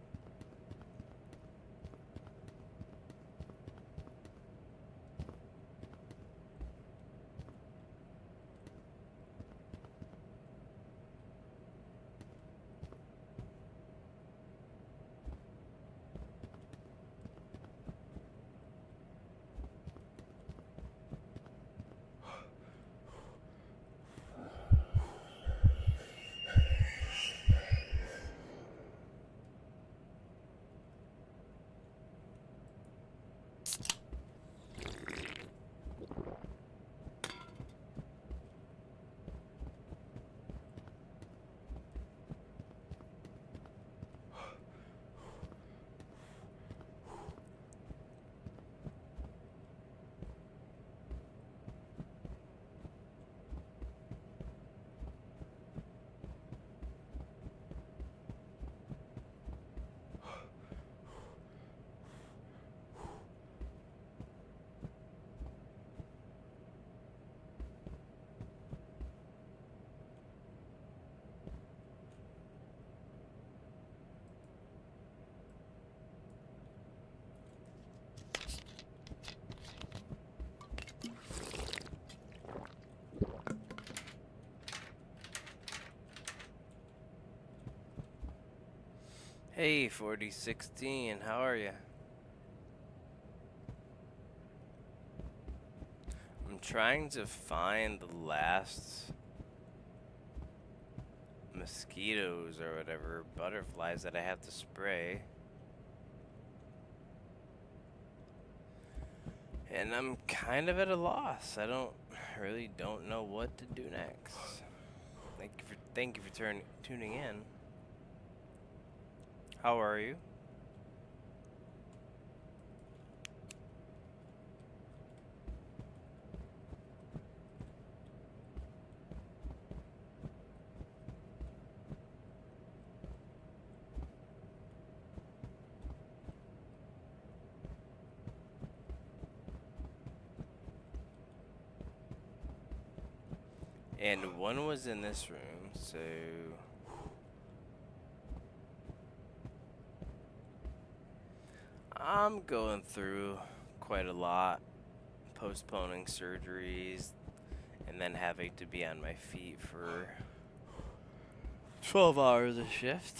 Hey, 4016, how are you? I'm trying to find the last mosquitoes or whatever, butterflies that I have to spray. And I'm kind of at a loss. I really don't know what to do next. Thank you for tuning in. How are you? And one was in this room, so I'm going through quite a lot, postponing surgeries, and then having to be on my feet for 12 hours a shift.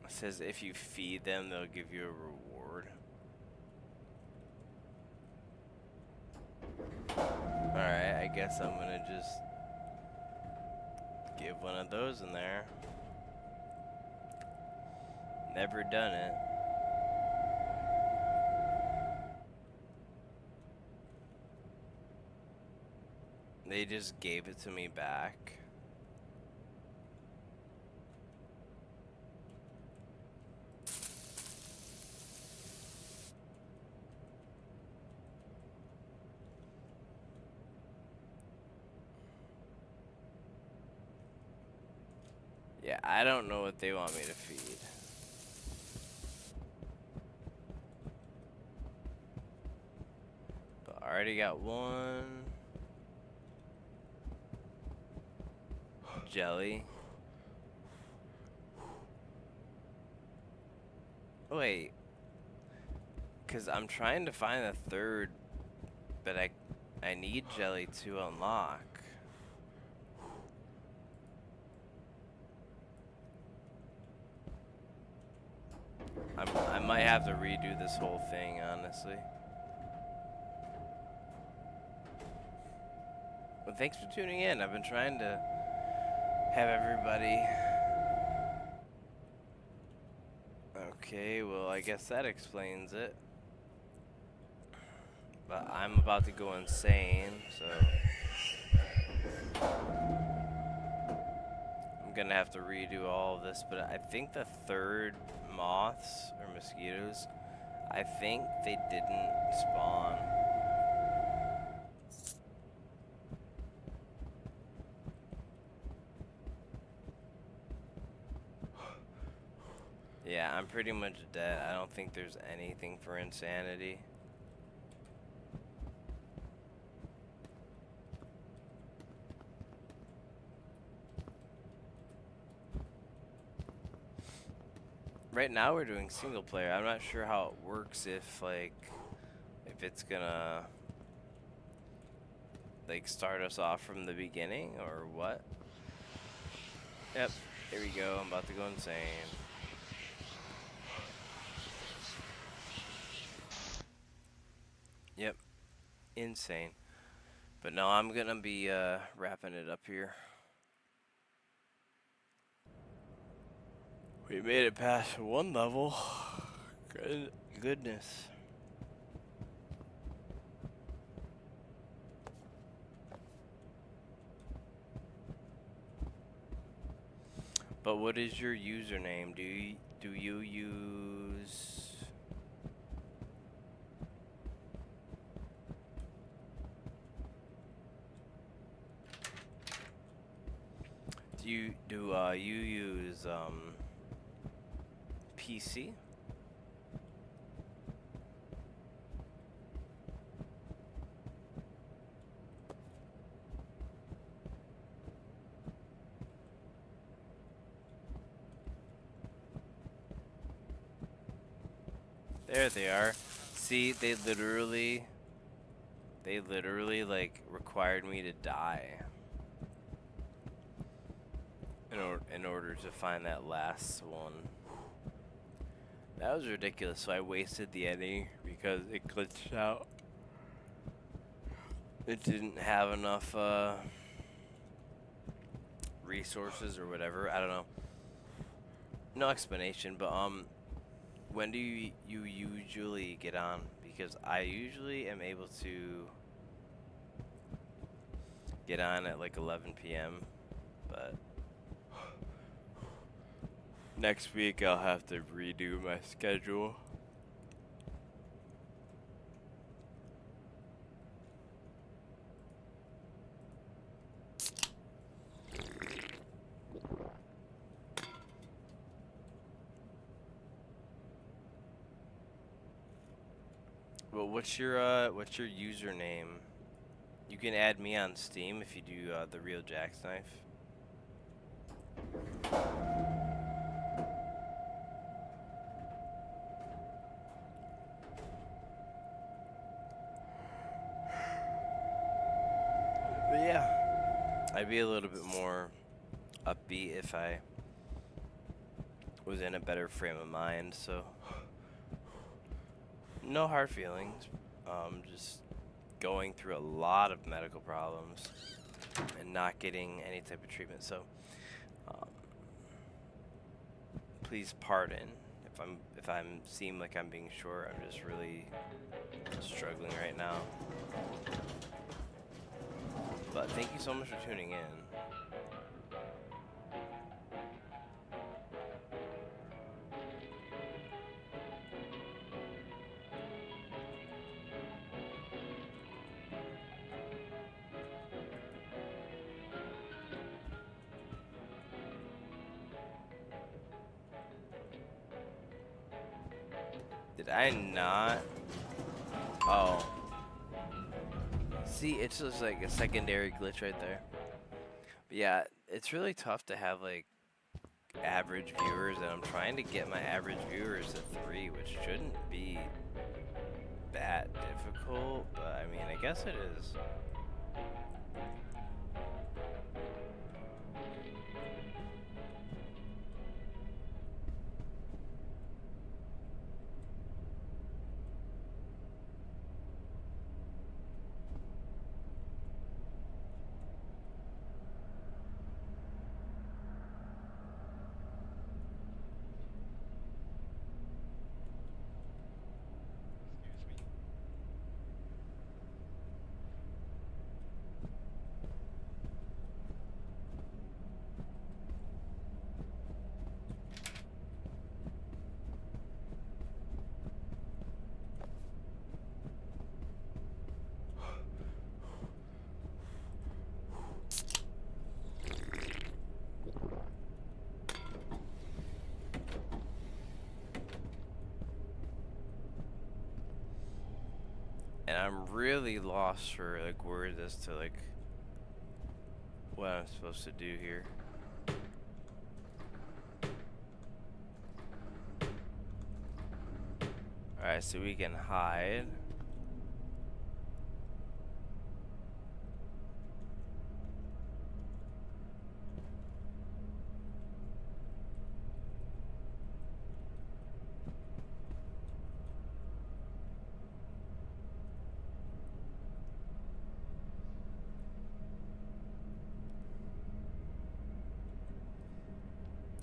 It says if you feed them, they'll give you a reward. Alright, I guess I'm gonna just give one of those in there. Never done it. They just gave it to me back. Yeah, I don't know what they want me to feed. But I already got one. Jelly. Wait. Because I'm trying to find a third, but I need jelly to unlock. I might have to redo this whole thing, honestly. Well, thanks for tuning in. I've been trying to have everybody... Okay, well, I guess that explains it. But I'm about to go insane, so... I'm gonna have to redo all of this, but I think the third moths or mosquitoes, I think they didn't spawn. Yeah, I'm pretty much dead. I don't think there's anything for insanity. Right now we're doing single player. I'm not sure how it works if it's gonna like start us off from the beginning or what. Yep, here we go. I'm about to go insane. Yep, insane. But no, I'm gonna be wrapping it up here. We made it past one level. Goodness. But what is your username? Do you use... Do you use PC? There they are. See, they literally like required me to die in order to find that last one. That was ridiculous. So I wasted the ending because it glitched out. It didn't have enough resources or whatever. I don't know. No explanation, but when do you usually get on? Because I usually am able to get on at like 11 p.m. But next week I'll have to redo my schedule. what's your username? You can add me on Steam if you do the real Jackknife. But yeah, I'd be a little bit more upbeat if I was in a better frame of mind. So no hard feelings. Just going through a lot of medical problems and not getting any type of treatment. So please pardon if I'm seem like I'm being short. I'm just really struggling right now. But thank you so much for tuning in. Did I not? Oh. See, it's just like a secondary glitch right there. But yeah, it's really tough to have like average viewers, and I'm trying to get my average viewers to 3, which shouldn't be that difficult, but I mean, I guess it is. And I'm really lost for like words as to like what I'm supposed to do here. Alright, so we can hide.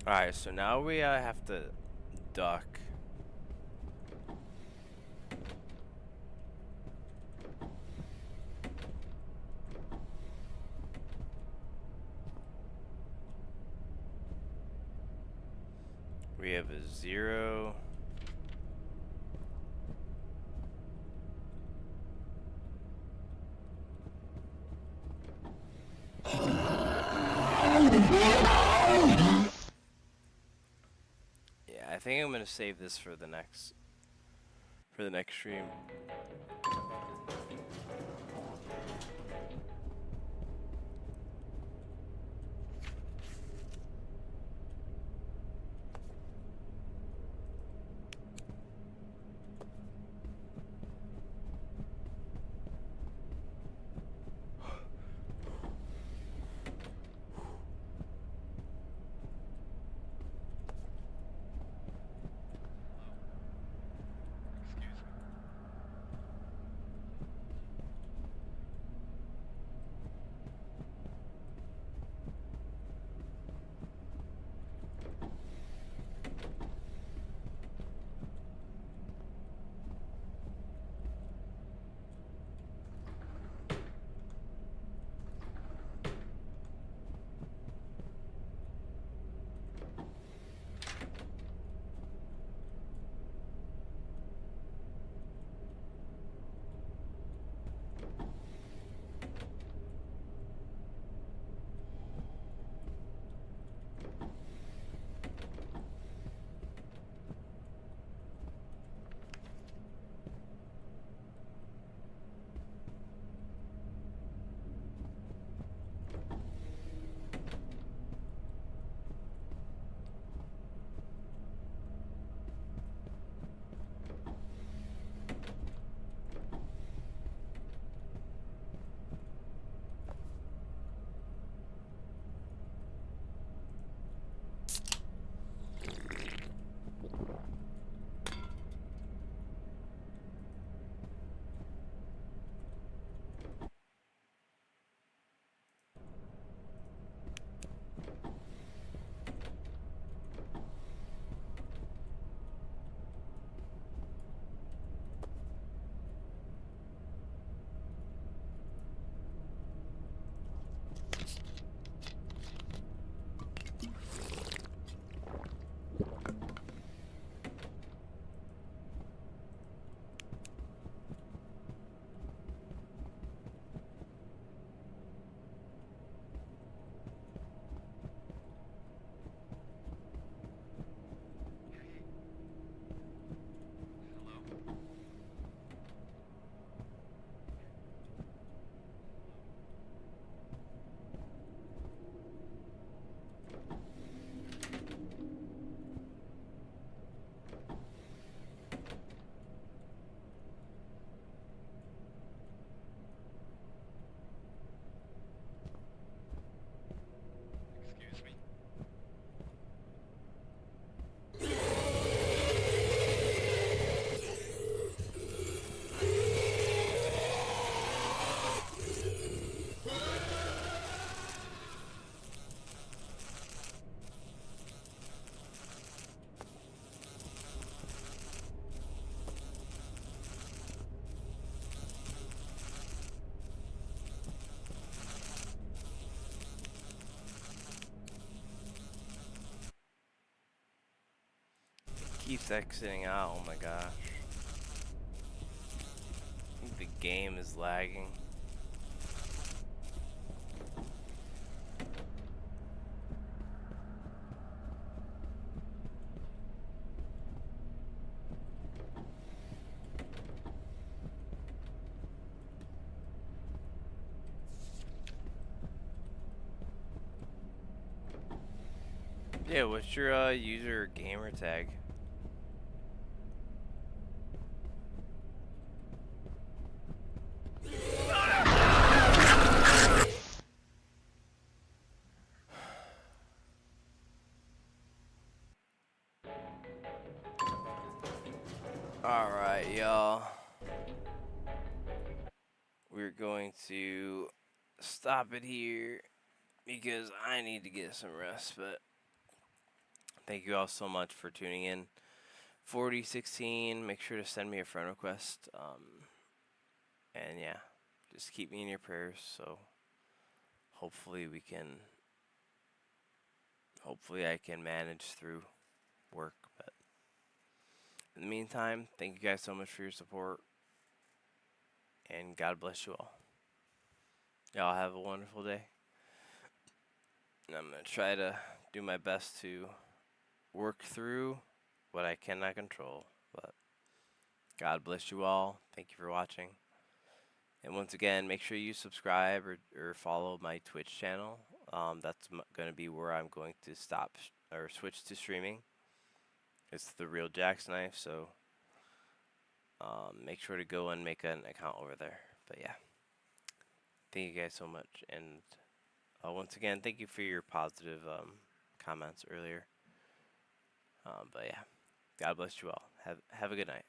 Alright, so now we have to duck. We have a 0. Yeah, I think I'm gonna save this for the next stream. Keeps exiting out. Oh my gosh. I think the game is lagging. Yeah, what's your user gamer tag? Alright, y'all. We're going to stop it here because I need to get some rest, but thank you all so much for tuning in. 4016, make sure to send me a friend request. And yeah, just keep me in your prayers, so hopefully I can manage through work. But in the meantime, thank you guys so much for your support, and God bless you all. Y'all have a wonderful day. And I'm going to try to do my best to work through what I cannot control. But God bless you all. Thank you for watching. And once again, make sure you subscribe or follow my Twitch channel. That's going to be where I'm going to stop or switch to streaming. It's the Real Jack's Knife, so make sure to go and make an account over there. But yeah, thank you guys so much. And once again, thank you for your positive comments earlier. But yeah, God bless you all. Have a good night.